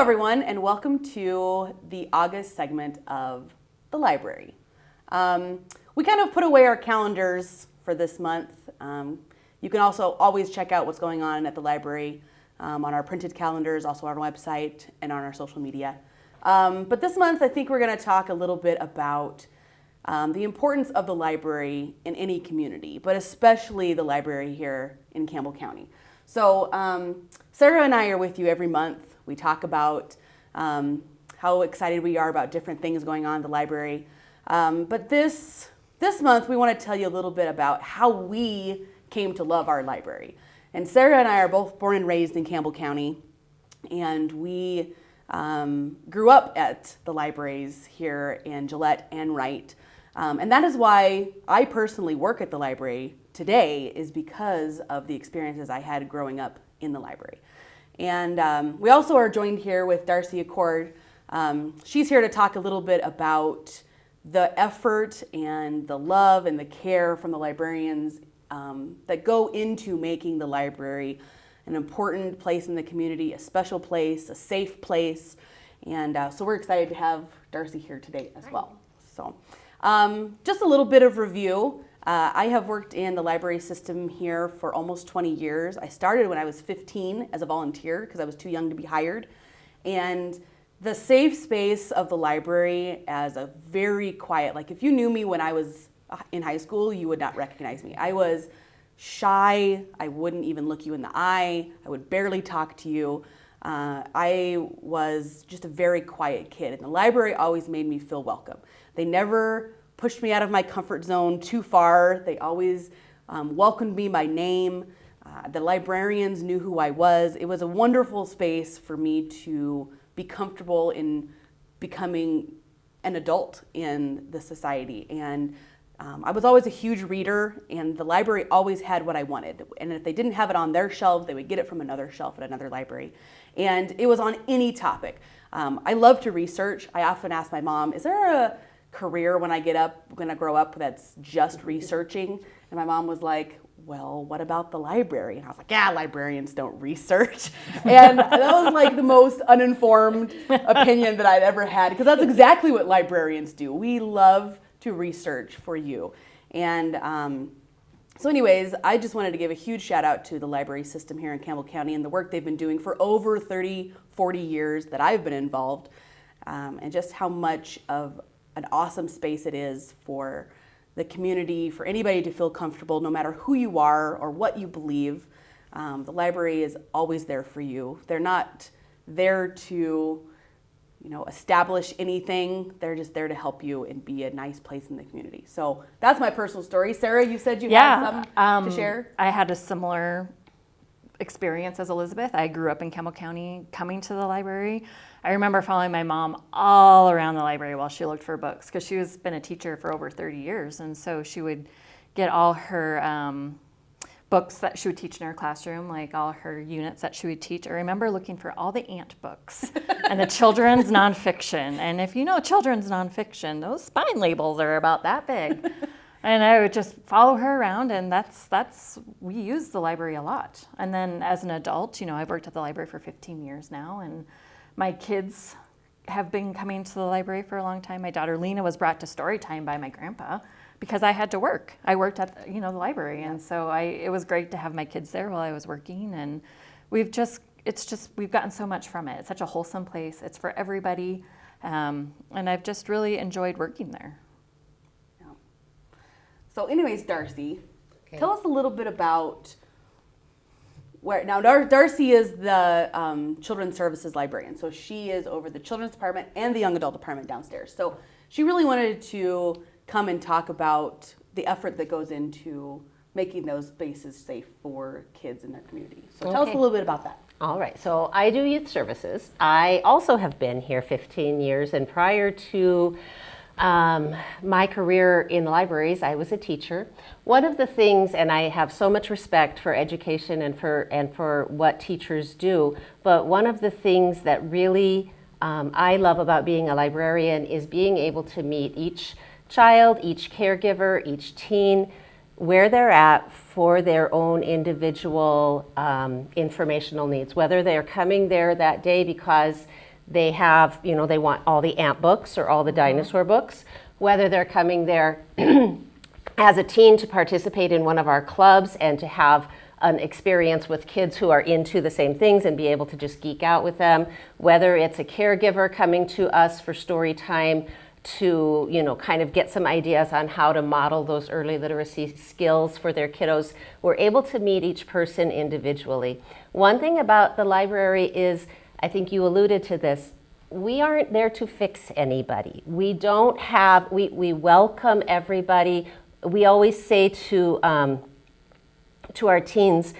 everyone, and welcome to the August segment of the library. We kind of put away our calendars for this month. You can also always check out what's going on at the library on our printed calendars, also on our website and on our social media. But this month, I think we're going to talk a little bit about the importance of the library in any community, but especially the library here in Campbell County. So Sara and I are with you every month. We talk about how excited we are about different things going on in the library. But this month, we want to tell you a little bit about how we came to love our library. And Sara and I are both born and raised in Campbell County, and we grew up at the libraries here in Gillette and Wright. And that is why I personally work at the library today, is because of the experiences I had growing up in the library. And we also are joined here with Darcy Accord. She's here to talk a little bit about the effort and the love and the care from the librarians that go into making the library an important place in the community, a special place, a safe place. And so we're excited to have Darcy here today as well. So just a little bit of review. I have worked in the library system here for almost 20 years. I started when I was 15 as a volunteer because I was too young to be hired. And the safe space of the library as a very quiet, like if you knew me when I was in high school, you would not recognize me. I was shy. I wouldn't even look you in the eye. I would barely talk to you. I was just a very quiet kid, and the library always made me feel welcome. They never pushed me out of my comfort zone too far. They always welcomed me by name. The librarians knew who I was. It was a wonderful space for me to be comfortable in becoming an adult in the society. And I was always a huge reader, and the library always had what I wanted. And if they didn't have it on their shelf, they would get it from another shelf at another library. And it was on any topic. I love to research. I often ask my mom, is there a career when I grow up that's just researching? And my mom was like, well, what about the library? And I was like, yeah, librarians don't research. And that was like the most uninformed opinion that I'd ever had, because that's exactly what librarians do. We love to research for you. And so anyways, I just wanted to give a huge shout out to the library system here in Campbell County and the work they've been doing for over 30, 40 years that I've been involved, and just how much of an awesome space it is for the community, for anybody to feel comfortable, no matter who you are or what you believe. The library is always there for you. They're not there to, establish anything. They're just there to help you and be a nice place in the community. So that's my personal story. Sara, you said you had some to share? I had a similar experience as Elizabeth. I grew up in Campbell County, coming to the library. I remember following my mom all around the library while she looked for books, because she was been a teacher for over 30 years. And so she would get all her books that she would teach in her classroom, like all her units that she would teach. I remember looking for all the ant books and the children's nonfiction. And if you know children's nonfiction, those spine labels are about that big. And I would just follow her around, and we use the library a lot. And then as an adult, I've worked at the library for 15 years now, and my kids have been coming to the library for a long time. My daughter Lena was brought to story time by my grandpa because I had to work. I worked at the library, and so it was great to have my kids there while I was working. And we've gotten so much from it. It's such a wholesome place. It's for everybody, and I've just really enjoyed working there. Yeah. So, anyways, Darcy, tell us a little bit about. Now, Darcy is the Children's Services Librarian, so she is over the Children's Department and the Young Adult Department downstairs. So she really wanted to come and talk about the effort that goes into making those spaces safe for kids in their community. So tell us a little bit about that. All right, so I do youth services. I also have been here 15 years, and prior to my career in the libraries, I was a teacher. One of the things, and I have so much respect for education and for what teachers do, but one of the things that really I love about being a librarian is being able to meet each child, each caregiver, each teen, where they're at for their own individual informational needs, whether they're coming there that day because they have, they want all the ant books or all the dinosaur books, whether they're coming there as a teen to participate in one of our clubs and to have an experience with kids who are into the same things and be able to just geek out with them, whether it's a caregiver coming to us for story time to, kind of get some ideas on how to model those early literacy skills for their kiddos. We're able to meet each person individually. One thing about the library is, I think you alluded to this, we aren't there to fix anybody. We welcome everybody. We always say to our teens,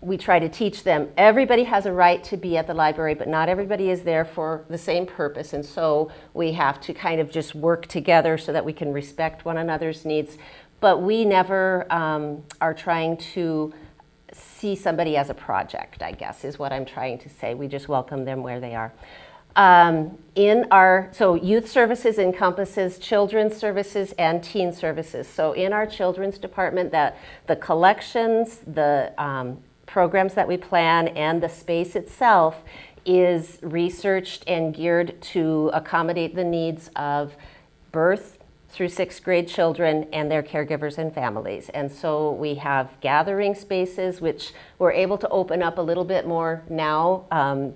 we try to teach them, everybody has a right to be at the library, but not everybody is there for the same purpose. And so we have to kind of just work together so that we can respect one another's needs. But we never are trying to see somebody as a project, I guess, is what I'm trying to say. We just welcome them where they are. So youth services encompasses children's services and teen services. So in our children's department, the collections, the programs that we plan, and the space itself is researched and geared to accommodate the needs of birth through 6th grade children and their caregivers and families. And so we have gathering spaces, which we're able to open up a little bit more now,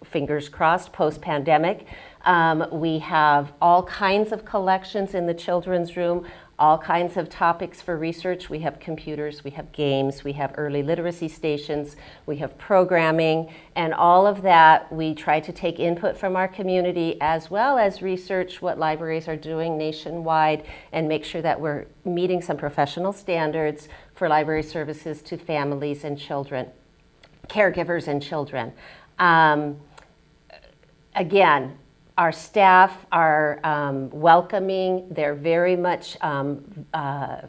fingers crossed, post-pandemic. We have all kinds of collections in the children's room, all kinds of topics for research. We have computers, we have games, we have early literacy stations, we have programming, and all of that we try to take input from our community as well as research what libraries are doing nationwide and make sure that we're meeting some professional standards for library services to families and children, caregivers and children. Again, our staff are welcoming. They're very much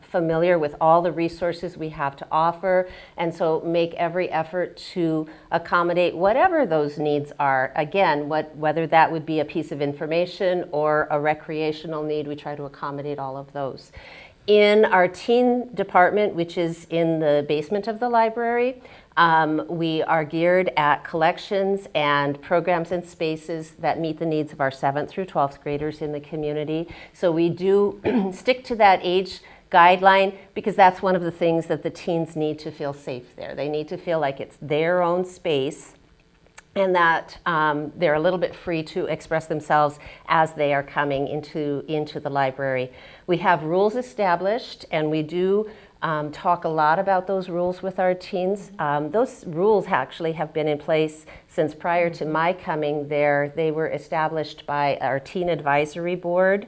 familiar with all the resources we have to offer, and so make every effort to accommodate whatever those needs are. Again, whether that would be a piece of information or a recreational need, we try to accommodate all of those. In our teen department, which is in the basement of the library, we are geared at collections and programs and spaces that meet the needs of our 7th through 12th graders in the community. So we do stick to that age guideline because that's one of the things that the teens need to feel safe there. They need to feel like it's their own space and that they're a little bit free to express themselves as they are coming into the library. We have rules established, and we do talk a lot about those rules with our teens. Those rules actually have been in place since prior to my coming there. They were established by our Teen Advisory Board.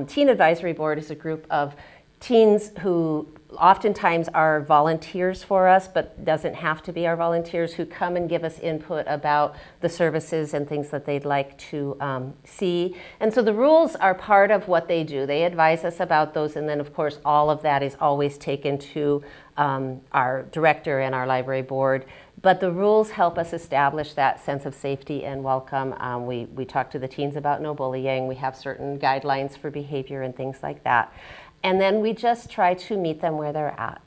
Teen Advisory Board is a group of teens who oftentimes are volunteers for us, but doesn't have to be our volunteers, who come and give us input about the services and things that they'd like to see. And so the rules are part of what they do. They advise us about those, and then of course all of that is always taken to our director and our library board. But the rules help us establish that sense of safety and welcome. We talk to the teens about no bullying. We have certain guidelines for behavior and things like that. And then we just try to meet them where they're at.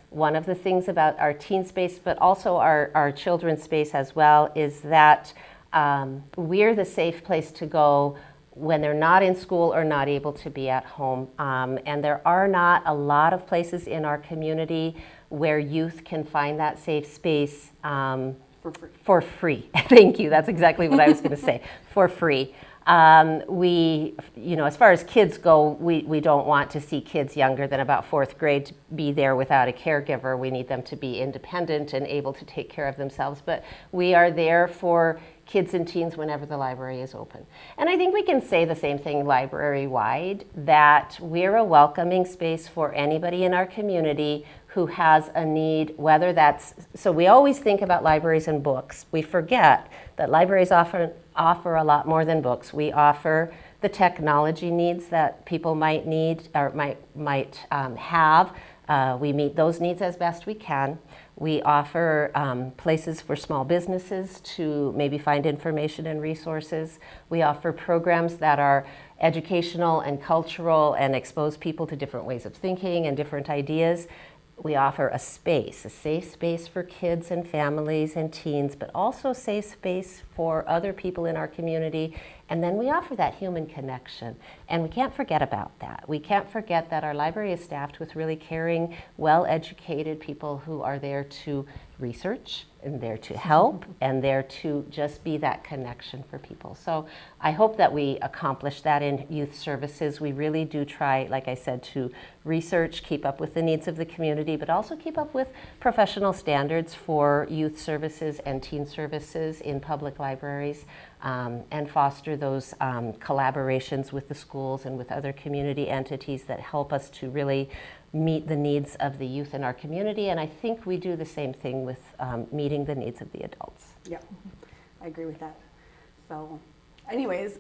One of the things about our teen space, but also our children's space as well, is that we're the safe place to go when they're not in school or not able to be at home. And there are not a lot of places in our community where youth can find that safe space for free. Thank you, that's exactly what I was gonna say, for free. As far as kids go, we don't want to see kids younger than about 4th grade to be there without a caregiver. We need them to be independent and able to take care of themselves. But we are there for kids and teens whenever the library is open. And I think we can say the same thing library-wide, that we're a welcoming space for anybody in our community who has a need, whether that's, so we always think about libraries and books. We forget that libraries offer a lot more than books. We offer the technology needs that people might need or might have. We meet those needs as best we can. We offer places for small businesses to maybe find information and resources. We offer programs that are educational and cultural and expose people to different ways of thinking and different ideas. We offer a space, a safe space for kids and families and teens, but also a safe space for other people in our community. And then we offer that human connection. And we can't forget about that. We can't forget that our library is staffed with really caring, well-educated people who are there to research and there to help and there to just be that connection for people. So I hope that we accomplish that in youth services. We really do try, like I said, to research, keep up with the needs of the community, but also keep up with professional standards for youth services and teen services in public libraries, and foster those collaborations with the schools and with other community entities that help us to really meet the needs of the youth in our community. And I think we do the same thing with meeting the needs of the adults. Yeah, I agree with that. So anyways,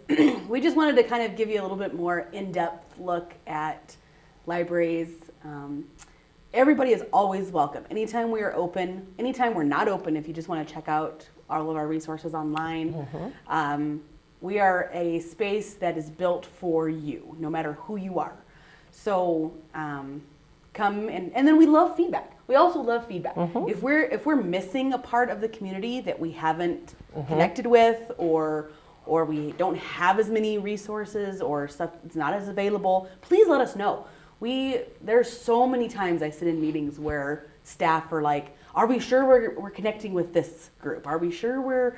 we just wanted to kind of give you a little bit more in-depth look at libraries. Everybody is always welcome. Anytime we are open, anytime we're not open, if you just want to check out all of our resources online. We are a space that is built for you, no matter who you are. So come and then we love feedback. We also love feedback. If we're missing a part of the community that we haven't connected with, or we don't have as many resources, or stuff that's not as available, please let us know. There's so many times I sit in meetings where staff are like, are we sure we're connecting with this group? Are we sure we're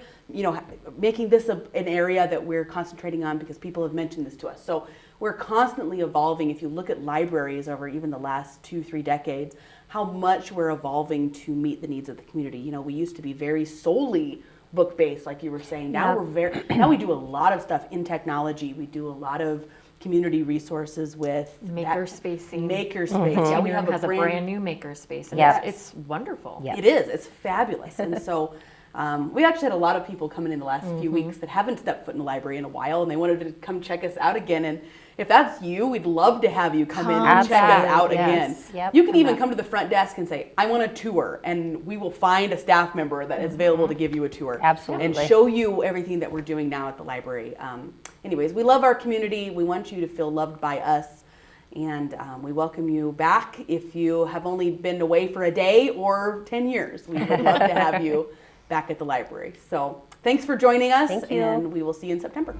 making this an area that we're concentrating on because people have mentioned this to us? So we're constantly evolving. If you look at libraries over even the last 2-3 decades, how much we're evolving to meet the needs of the community. We used to be very solely book-based, like you were saying. Now now we do a lot of stuff in technology. We do a lot of community resources with makerspacing. Yeah, we have a brand new makerspace, and it's wonderful. Yep. It is. It's fabulous. And so we actually had a lot of people coming in the last few weeks that haven't stepped foot in the library in a while, and they wanted to come check us out again. And if that's you, we'd love to have you come in and check us out again. Yep. You can even come to the front desk and say, I want a tour, and we will find a staff member that is available to give you a tour. Absolutely. And show you everything that we're doing now at the library. Anyways, we love our community. We want you to feel loved by us. And we welcome you back if you have only been away for a day or 10 years. We would love to have you back at the library. So thanks for joining us. Thank you. And we will see you in September.